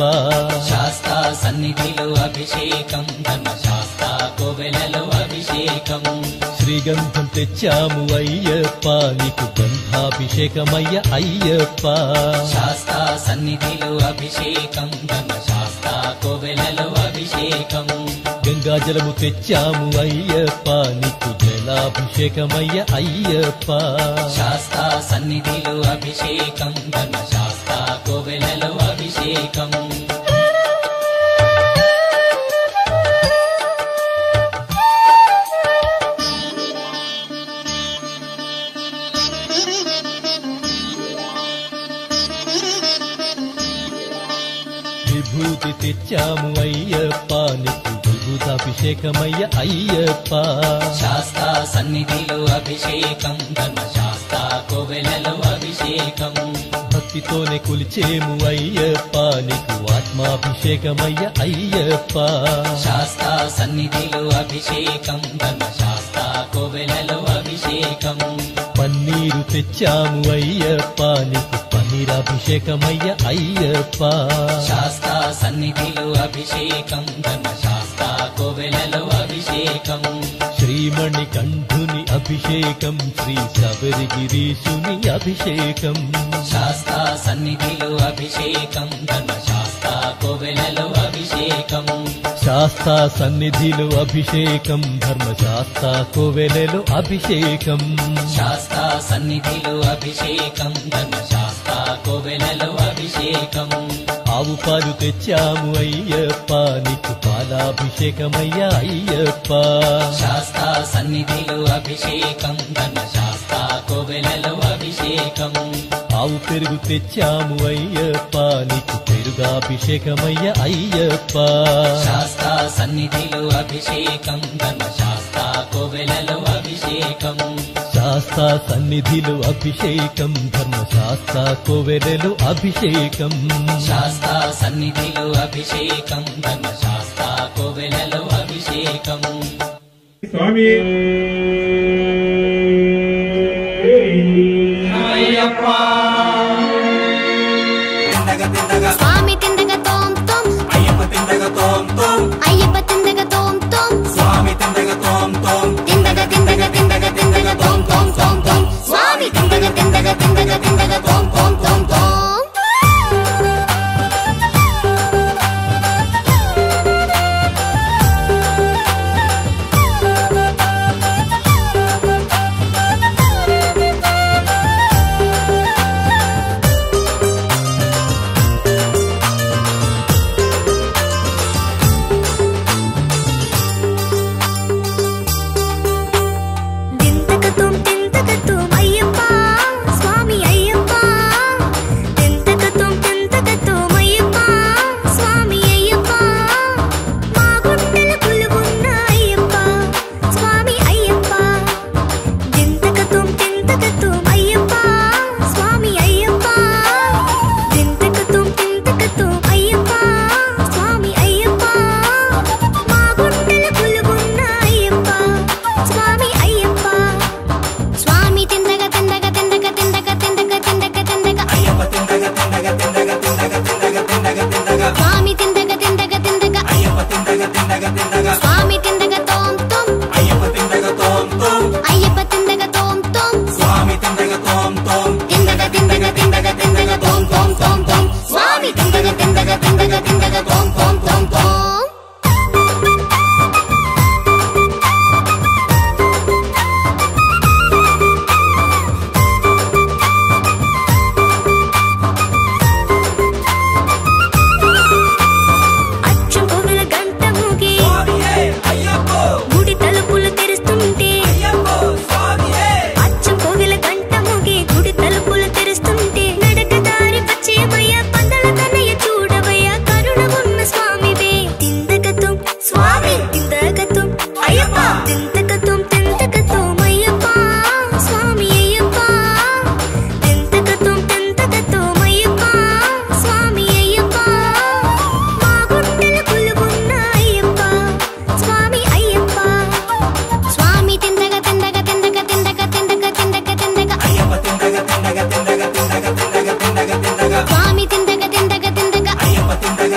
శాస్తా సన్నిధిలో అభిషేకం ధర్మశాస్త్ర కోవెలలో అభిషేకం శ్రీగంధం తెచ్చాము అయ్యప్ప నీకు గంధాభిషేకమయ్య అయ్యప్ప శాస్తా సన్నిధిలో అభిషేకం ధర్మశాస్త్ర కోవెలలో అభిషేకం గంగాజలము తెచ్చాము అయ్యప్ప నీకు జలాభిషేకమయ్య అయ్యప్ప శాస్తా సన్నిధిలో అభిషేకం ధర్మశాస్త్ర కోవెలలో అభిషేకం విభూతి తెచ్చాము అయ్యప్ప నీకు విభూతాభిషేకమయ్య అయ్యప్ప శాస్తా సన్నిధిలో అభిషేకం ధర్మశాస్త్ర కోవెలలో అభిషేకం భక్తితోనే కొలిచేము అయ్యప్ప నీకు ఆత్మాభిషేకమయ్య అయ్యప్ప శాస్తా సన్నిధిలో అభిషేకం ధర్మశాస్త్ర కోవెలలో అభిషేకం పన్నీరు తెచ్చాము అయ్యప్ప నీకు పన్నీరాభిషేకమయ్య అయ్యప్ప శాస్తా సన్నిధిలో అభిషేకం ధర్మశాస్త్ర కోవెలలో అభిషేకం శ్రీమణి కంఠుని అభిషేకం శ్రీ శబరిగిరీశుని అభిషేకం శాస్తా సన్నిధిలో అభిషేకం ధర్మశాస్త్ర కోవెలలో అభిషేకం శాస్తా సన్నిధిలో అభిషేకం ధర్మశాస్త్ర కోవెలలో అభిషేకం శాస్తా సన్నిధిలో అభిషేకం ధర్మశాస్త్ర కోవెలలో అభిషేకం ఆవు పాలు తెచ్చాము అయ్యప్ప నీకు పాలాభిషేకమయ్య అయ్యప్ప శాస్తా సన్నిధిలో అభిషేకం ధర్మశాస్త్ర కోవెలలో అభిషేకం ఆవు పెరుగు తెచ్చాము అయ్యప్ప నీకు పెరుగాభిషేకమయ్య అయ్యప్ప శాస్తా సన్నిధిలో అభిషేకం ధర్మశాస్త్ర కోవెలలో అభిషేకం శాస్తా సన్నిధిలో అభిషేకం ధర్మశాస్త్ర కోవెలలో అభిషేకం శాస్తా సన్నిధిలో అభిషేకం ధర్మశాస్త్ర కోవెలలో అభిషేకం స్వామి అయ్యప్ప స్వామి తిందగ తోం తోం అయ్యప్ప తిందగ తోం తోం అయ్యప్ప తిందగ తోం తోం స్వామి తిందగ తోం తోం తిందగ తిందగ తిందగ తిందగ తోం తోం తోం తోం స్వామి తిందగ తిందగ తిందగ తిందగ తోం తోం తోం తోం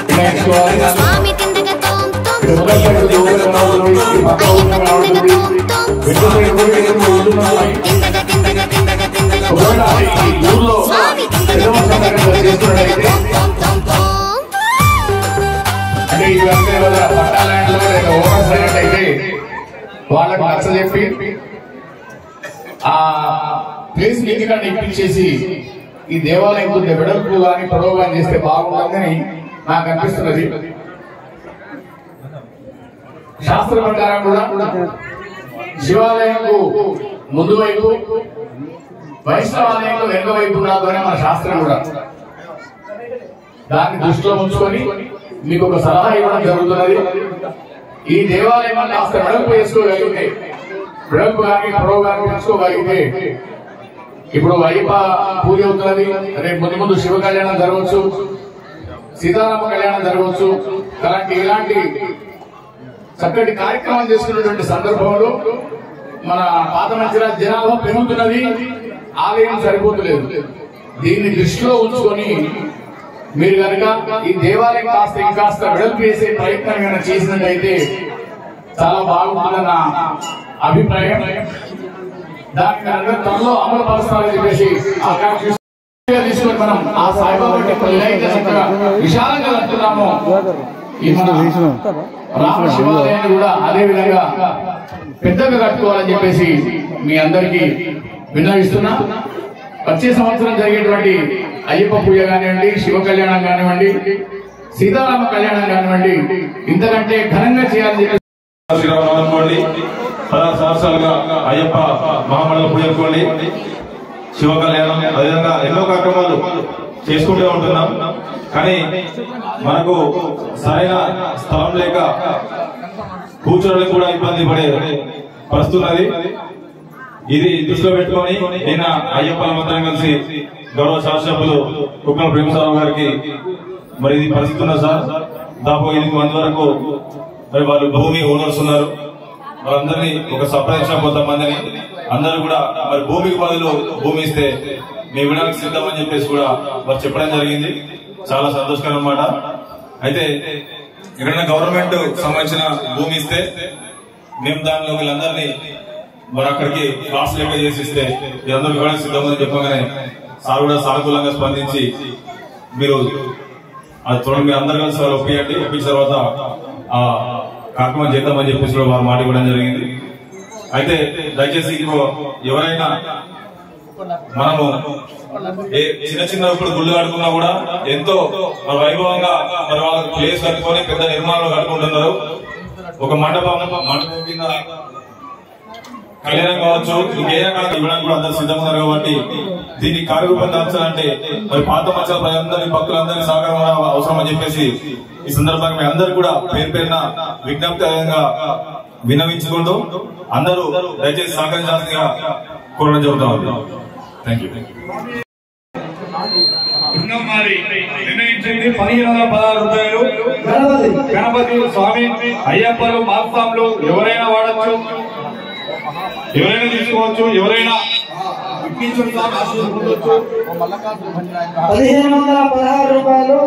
స్వామి తిందగ తోం తోం అయ్యప్ప తిందగ తిందగ తిందగ తిందగ స్వామి తిందగ అంటే ఇవన్నీ పట్టాలండ్లో లేదా ఓనర్స్ అయినట్టయితే వాళ్ళకి నచ్చ చెప్పి ఆ ప్లేస్ నీటికాన్ని ఇప్పించేసి ఈ దేవాలయం కొద్దిగా వెడల్పు కానీ పొడవు కానీ చేస్తే బాగుంటుందని నాకు అనిపిస్తున్నది. శాస్త్ర ప్రకారం కూడా శివాలయంకు ముందు వైపు వైష్ణవాలయంలో వెనుక వైపు రాదు అని మన శాస్త్రం కూడా. దాన్ని దృష్టిలో ఉంచుకొని మీకు ఒక సలహా ఇవ్వడం జరుగుతున్నది. ఈ దేవాలయం కాస్త వెడల్పు వేసుకోగలిగితే, వెడల్పు కానీ పొడవు కానీ పెంచుకోగలిగితే, ఇప్పుడు అయ్యప్ప పూజ అవుతున్నది, రేపు ముందు ముందు శివ కళ్యాణం జరగవచ్చు, సీతారామ కళ్యాణం జరగవచ్చు. ఇలాంటి చక్కటి కార్యక్రమం చేసుకున్నటువంటి సందర్భంలో మన పాత మంచిర్యాల జనాభా పెరుగుతున్నది, ఆలయం సరిపోతులేదు. దీన్ని దృష్టిలో ఉంచుకొని మీరు కనుక ఈ దేవాలయం కాస్త ఇంకాస్త వెడల్పు చేసే ప్రయత్నం కనుక చేసినట్టయితే చాలా బాగుంటుందన్న అభిప్రాయం. దాన్ని కనుక త్వరలో అమలు పరుస్తారని చెప్పేసి ఆకాంక్ష తీసుకొని మనం ఆ సాయిబాబా విశాలంగా కడుతున్నాము. ఈ మన రామ శివాలయాన్ని కూడా అదే విధంగా పెద్దగా కట్టుకోవాలని చెప్పేసి మీ అందరికీ విన్నవిస్తున్నా. వచ్చే సంవత్సరం జరిగేటువంటి అయ్యప్ప పూజ కానివ్వండి, శివ కళ్యాణం కానివ్వండి, సీతారామ కళ్యాణం కానివ్వండి, ఇంతకంటే ఘనంగా చేయాలని చెప్పి శ్రీరామనుకోండి. 16 సంవత్సరాలుగా అయ్యప్ప మహామండల పూజ అనుకోండి, శివ కళ్యాణం, అదేవిధంగా ఎన్నో కార్యక్రమాలు చేసుకుంటూ ఉంటున్నాం. కానీ మనకు సరైన స్థలం లేక కూర్చోడానికి కూడా ఇబ్బంది పడే పరిస్థితి ఉన్నది. ఇది దృష్టిలో పెట్టుకొని నిన్న అయ్యప్ప మంత్రం కలిసి గౌరవ శాసనసభ్యులు కుక్కల ప్రేమసారావు గారికి మరి ఇది పరిస్థితి ఉన్నది సార్. దాదాపు 8 మంది వరకు మరి వాళ్ళు భూమి ఓనర్స్ ఉన్నారు. వాళ్ళందరినీ ఒక సంప్రదించిన కొంతమందిని అందరూ కూడా మరి భూమికి బదులు భూమి ఇస్తే మేము వినడానికి సిద్ధమని చెప్పేసి కూడా వారు చెప్పడం జరిగింది. చాలా సంతోషకరం అన్నమాట. అయితే ఎక్కడైనా గవర్నమెంట్ సంబంధించిన భూమి ఇస్తే మేము దానిలో వీళ్ళందరినీ మరి అక్కడికి క్లాస్ లెక్క చేసి ఇస్తే వీళ్ళందరూ కూడా సిద్ధమని చెప్పగానే సార్ కూడా సానుకూలంగా స్పందించి మీరు అది చూడండి, మీరు అందరు కలిసి వాళ్ళు ఒప్పించిన తర్వాత ఆ కార్యక్రమం చేద్దామని చెప్పేసి వారు మాట ఇవ్వడం జరిగింది. అయితే దయచేసి ఎవరైనా మనము చిన్న చిన్న ఇప్పుడు గుళ్ళు కట్టుకున్నా కూడా ఎంతో వైభవంగా మరి వాళ్ళ ప్లేస్ కట్టుకొని పెద్ద నిర్మాణాలు కట్టుకుంటున్నారు. ఒక మండపం కింద కళ్యాణం కావచ్చు, ఇంకేదైనా ఇవ్వడానికి కూడా అందరూ సిద్ధంగా ఉన్నారు. కాబట్టి దీన్ని కార్యరూపం దాల్చాలంటే మరి పాత మధ్య ప్రజలందరినీ భక్తులందరినీ సహకారం అవసరం అని చెప్పేసి ఈ సందర్భంగా మీ అందరూ కూడా పేరున విజ్ఞప్తి విన్నవించుకుంటూ అందరూ దయచేసి సహకరించాల్సిందిగా కోరడం జరుగుతూ ఉంది. Thank you. నిర్ణయించింది 1516 రూపాయలు. గణపతి స్వామి అయ్యప్పలు మాస్వాములు ఎవరైనా వాడచ్చు, ఎవరైనా తీసుకోవచ్చు, ఎవరైనా 1516 రూపాయలు.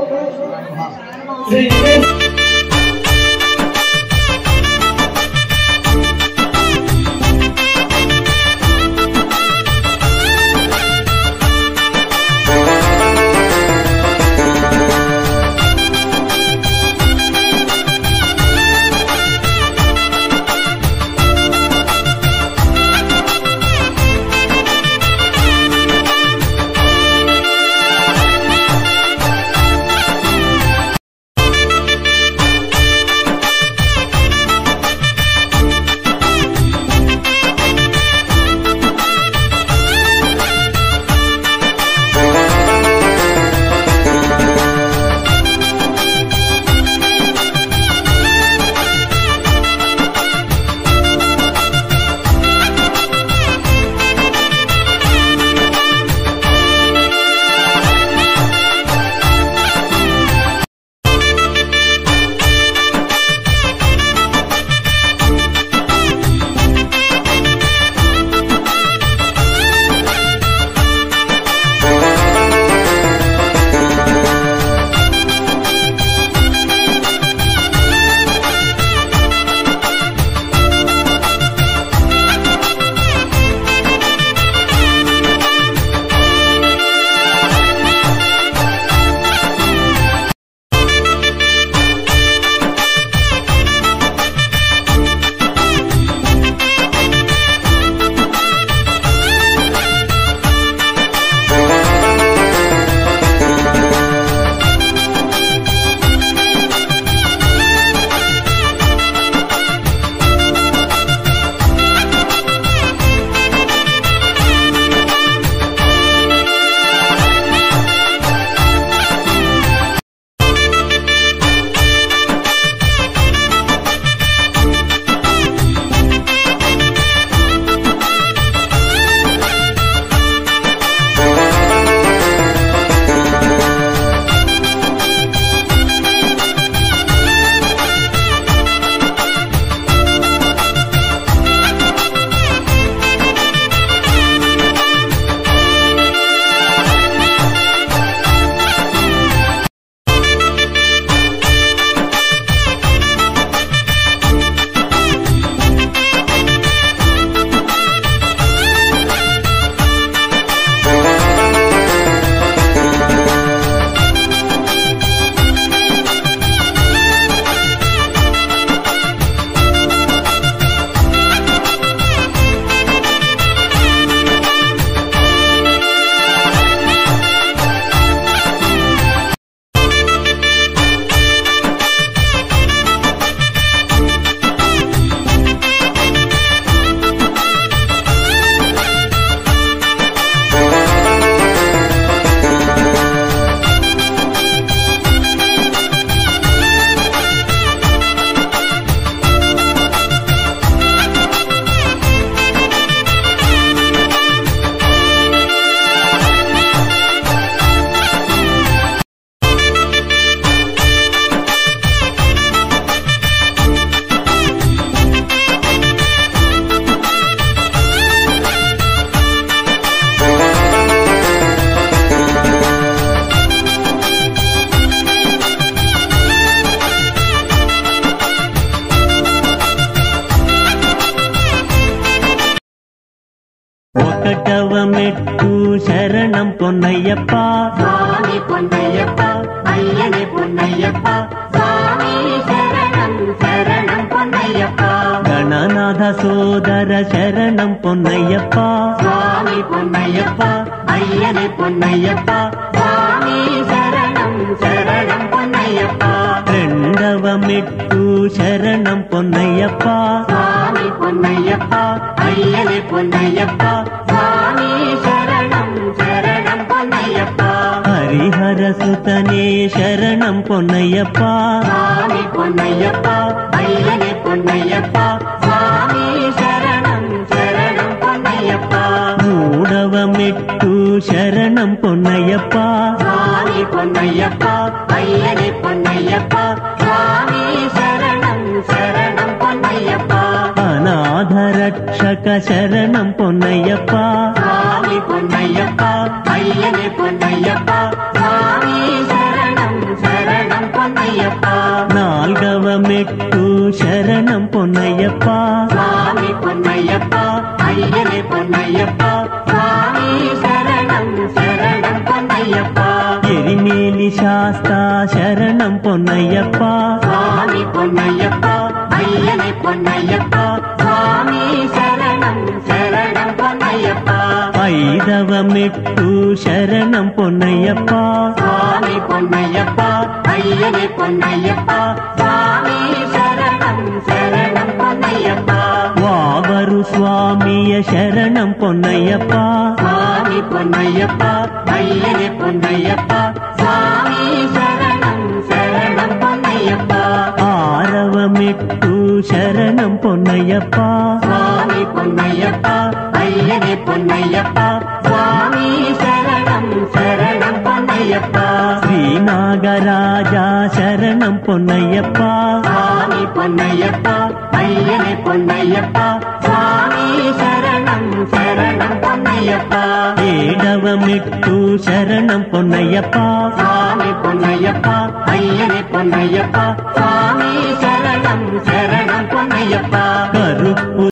శరణం పొన్నయ్యప్ప స్వామి పొన్నయ్యప్ప అయ్యనే పొన్నయ్యప్ప స్వామి శరణం శరణం పొన్నయ్యప్ప గణనాథ సోదర శరణం పొన్నయ్యప్ప స్వామి పొన్నయ్యప్ప అయ్యనే పొన్నయ్యప్ప స్వామి శరణం శరణం పొన్నయ్యప్ప రెండవ మెట్టు శరణం పొన్నయ్యప్ప స్వామి పొన్నయ్యప్ప అయ్యనే పొన్నయ్యప్ప స్వామి శరణం శరణం పొన్నయ్యప్ప హరిహర సుతనే శరణం పొన్నయ్యప్ప స్వామి పొన్నయ్యప్ప అయ్యనే పొన్నయ్యప్ప స్వామి శరణం శరణం పొన్నయ్యప్ప మూడవ మెట్టు శరణం పొన్నయ్యప్ప స్వామి పొన్నయ్యప్ప అయ్యనే పొన్నయ్యప్ప స్వామి శరణం శరణం పొన్నయ్యప్ప అనాథ రక్షక శరణం పొన్నయ్యప్ప స్వామి పొన్నయ్యప్ప అయ్యనే పొన్నయ్యప్ప స్వామి శరణం శరణం పొన్నయ్యప్ప నాల్గవ మెట్టు శరణం పొన్నయ్యప్ప స్వామి పొన్నయ్యప్ప అయ్యనే పొన్నయ్యప్ప స్వామి శరణం శరణం పొన్నయ్యప్ప ఎరిమేలి శాస్తా శరణం పొన్నయ్యప్ప స్వామి పొన్నయ్యప్ప అయ్యనే పొన్నయ్యప్ప స్వామి శరణం శరణం పొన్నయ్యప్ప ఐదవ మెట్టు శరణం పొన్నయ్యప్ప స్వామి పొన్నయ్యప్ప అయ్యనే పొన్నయ్యప్ప స్వామి శరణం శరణం పొన్నయ్యప్ప వావరు స్వామియ శరణం పొన్నయ్యప్ప స్వామి పొన్నయ్యప్ప అయ్యనే పొన్నయ్యప్ప స్వామి శరణం శరణం పొన్నయ్యప్ప ఆరవ మెట్టు శరణం పొన్నయ్యప్ప స్వామి పొన్నయ్యప్ప అయ్యనే పొన్నయ్యప్ప స్వామి శరణం శరణం పొన్నయ్యప్ప శ్రీనాగరాజా శరణం పొన్నయ్యప్ప స్వామి పొన్నయ్యప్ప అయ్యనే పొన్నయ్యప్ప స్వామి శరణం శరణం పొన్నయ్యప్ప ఏడవ మెట్టు శరణం పొన్నయ్యప్ప స్వామి పొన్నయ్యప్ప అయ్యనే పొన్నయ్యప్ప స్వామి శరణం శరణం పొన్నయ్యప్ప కరుప్పు